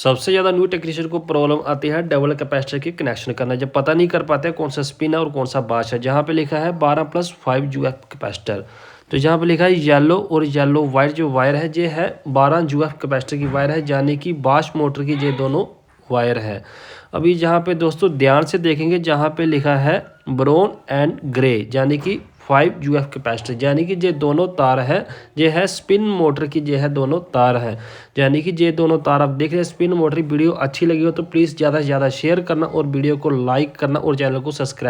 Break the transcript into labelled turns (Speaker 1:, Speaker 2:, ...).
Speaker 1: सबसे ज़्यादा new technician को प्रॉब्लम आती है डबल कैपेसिटर की कनेक्शन करना, जब पता नहीं कर पाते कौन सा स्पिन है और कौन सा बाश है। जहाँ पे लिखा है 12+5 यूएफ कैपेसिटर, तो जहाँ पे लिखा है येलो और येलो वाइट जो वायर है ये है 12 यूएफ कैपेसिटर की वायर है, यानी कि बाश मोटर की ये दोनों वायर है। अभी जहाँ पे दोस्तों ध्यान से देखेंगे, जहाँ पे लिखा है ब्राउन एंड ग्रे यानी कि 5 यूएफ कैपेसिटर, यानी कि ये दोनों तार है, ये है स्पिन मोटर की, ये है दोनों तार है, यानी कि ये दोनों तार आप देख रहे हैं स्पिन मोटर की। वीडियो अच्छी लगी हो तो प्लीज़ ज़्यादा से ज़्यादा शेयर करना और वीडियो को लाइक करना और चैनल को सब्सक्राइब